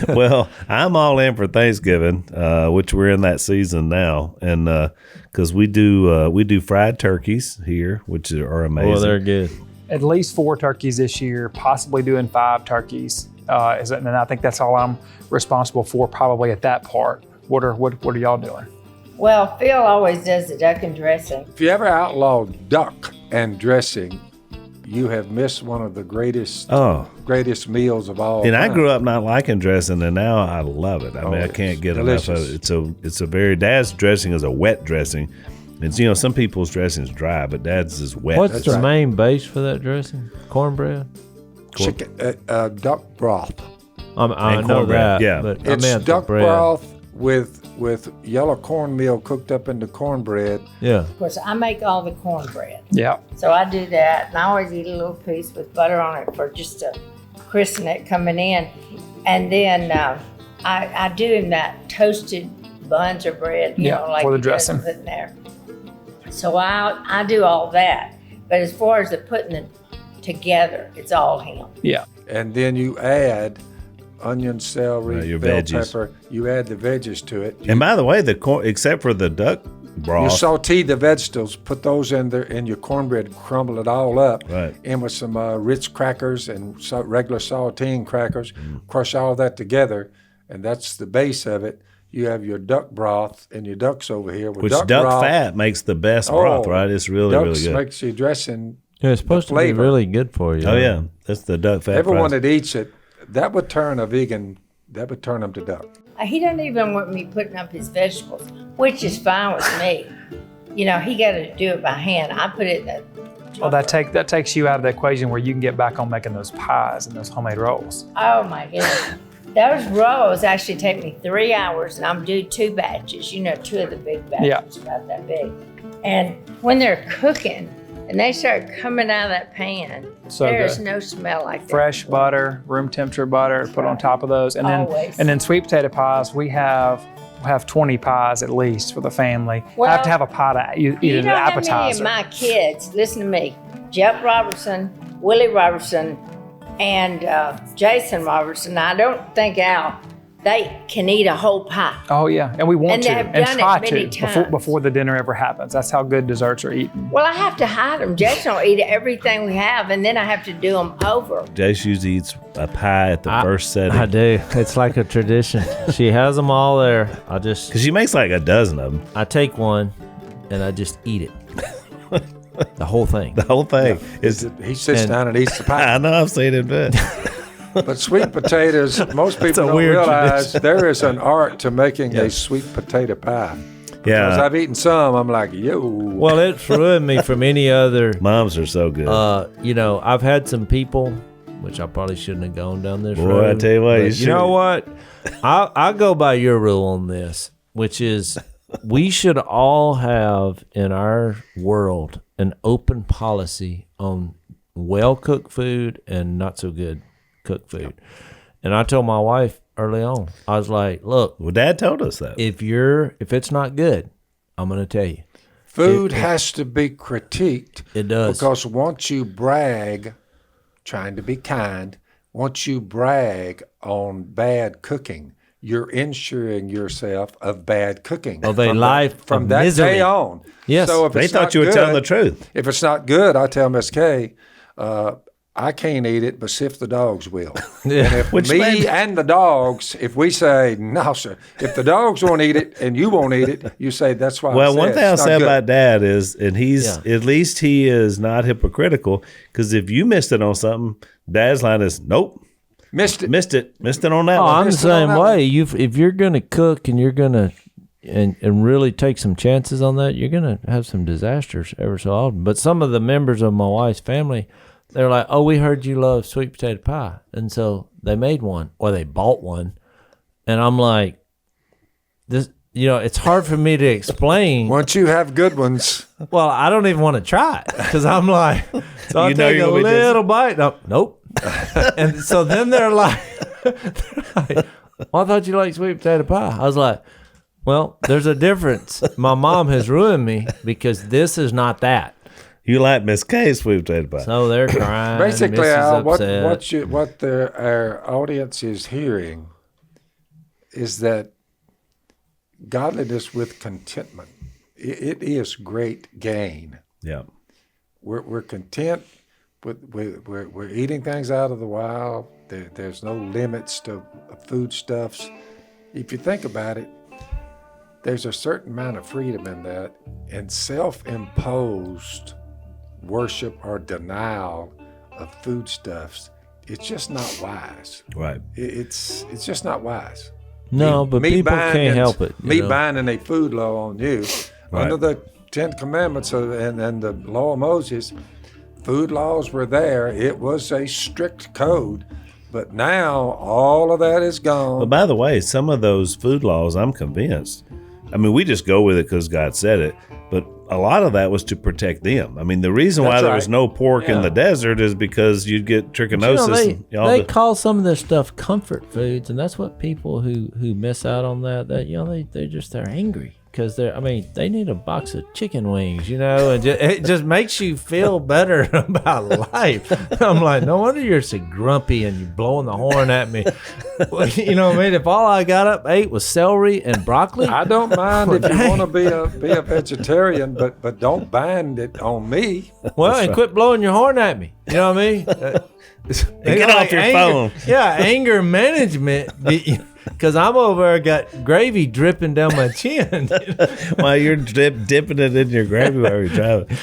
Well, I'm all in for Thanksgiving, which we're in that season now, and because we do fried turkeys here, which are amazing. Well, they're good. At least 4 turkeys this year, possibly doing 5 turkeys. And I think that's all I'm responsible for, probably at that part. What are y'all doing? Well, Phil always does the duck and dressing. If you ever outlaw duck and dressing, you have missed one of the greatest meals of all And time. I grew up not liking dressing, and now I love it. I mean, I can't get enough of it. It's a very Dad's dressing is a wet dressing. And some people's dressing is dry, but Dad's is wet. What's the main base for that dressing? Cornbread? Chicken, duck broth. I know that. Yeah, but It's I meant duck the bread. broth with yellow cornmeal cooked up into cornbread. Yeah. Of course, I make all the cornbread. Yeah. So I do that, and I always eat a little piece with butter on it for just to christen it coming in. And then I do in that toasted buns or bread, you know, like for the you guys dressing. put in there. So I do all that. But as far as the putting it together, it's all him. Yeah. And then you add onion, celery, your bell veggies. pepper. You add the veggies to it. And by the way, the corn, except for the duck You broth, saute the vegetables, put those in there in your cornbread, crumble it all up, Right. in with some Ritz crackers and regular saltine crackers, crush all that together, and that's the base of it. You have your duck broth and your ducks over here. With which duck duck broth. fat makes the best broth, right? It's really, ducks really good. makes your dressing. Yeah, it's supposed to be flavor. really good for you. Oh yeah, that's the duck fat. Everyone fries. that eats it, that would turn a vegan. That would turn them to duck. He doesn't even want me putting up his vegetables, which is fine with me. You know, he got to do it by hand. I put it in the Well, that takes you out of the equation where you can get back on making those pies and those homemade rolls. Oh my goodness. Those rolls actually take me 3 hours, and I'm doing 2 batches, 2 of the big batches, about that big. And when they're cooking and they start coming out of that pan, So there's good. no smell like that. Fresh butter, room temperature butter, put on top of those. And Always. then sweet potato pies, we have 20 pies at least for the family. I have to have a pie to eat You as an know how many of appetizer. my kids, listen to me, Jeff Robertson, Willie Robertson, and Jason Robertson, I don't think Al, they can eat a whole pie. Oh yeah, and we want And to, they have and done it try many to times. before the dinner ever happens. That's how good desserts are eaten. Well, I have to hide them. Jason will eat everything we have, and then I have to do them over. Jace usually eats a pie at the first setting. I do. It's like a tradition. She has them all there. Because she makes like a dozen of them. I take one and I just eat it. The whole thing. The whole thing. Is He sits down and eats the pie. I know, I've seen it, but But sweet potatoes, most people don't weird realize there is an art to making a sweet potato pie. Because yeah, I've eaten some, I'm like, yo. Well, it's ruined me from any other. moms are so good. I've had some people, which I probably shouldn't have gone down this Boy, road. I tell you what, but you know should. what? I'll go by your rule on this, which is we should all have in our world an open policy on well-cooked food and not so good cooked food. And I told my wife early on, I was like, look, well, Dad told us that. if it's not good, I'm going to tell you. Food has to be critiqued. It does. Because once you brag, trying to be kind, once you brag on bad cooking, you're insuring yourself of bad cooking. Of a life from of that misery. day on. Yes. So if They it's thought not you were good, telling the truth. If it's not good, I tell Miss Kay, I can't eat it, but see if the dogs will. Yeah. And if Which me made- and the dogs, if we say, no, sir, if the dogs won't eat it and you won't eat it, you say, that's why Well, I one said thing I'll it's not say good. about Dad is, and he's Yeah. at least he is not hypocritical. Because if you missed it on something, Dad's line is, nope, Missed it. missed it on that Oh, one. I'm the Missed it on same that way. If you're gonna cook and you're gonna and really take some chances on that, you're gonna have some disasters ever so often. But some of the members of my wife's family, they're like, "Oh, we heard you love sweet potato pie," and so they made one or they bought one, and I'm like, this. It's hard for me to explain. Once you have good ones, Well, I don't even want to try it because I'm like, so I'll You know take you're a gonna be little bite. No, nope. And so then they're like, well, I thought you liked sweet potato pie. I was like, well, there's a difference. My mom has ruined me because this is not that. You like Miss K's sweet potato pie. So they're crying. basically, Mrs. Al, upset. our audience is hearing is that godliness with contentment, it is great gain. Yeah. We're content. We're eating things out of the wild. There's no limits to foodstuffs. If you think about it, there's a certain amount of freedom in that, and self-imposed worship or denial of foodstuffs, it's just not wise. Right. It's just not wise. No, but people can't help it. Me binding a food law on you under the 10 Commandments and the law of Moses, food laws were there. It was a strict code. But now all of that is gone. But by the way, some of those food laws, I'm convinced, I mean, we just go with it because God said it, but a lot of that was to protect them. I mean, the reason why there was no pork in the desert is because you'd get trichinosis. They call some of this stuff comfort foods, and that's what people who miss out on that they're angry. Because they need a box of chicken wings, and it just makes you feel better about life. I'm like, no wonder you're so grumpy and you're blowing the horn at me. You know what I mean? If all I got up ate was celery and broccoli, I don't mind if you want to be a vegetarian, but don't bind it on me. Well, and quit blowing your horn at me. You know what I mean? Get off your phone. Yeah, anger management. Because I'm over there got gravy dripping down my chin. While you're dipping it in your gravy while you're driving.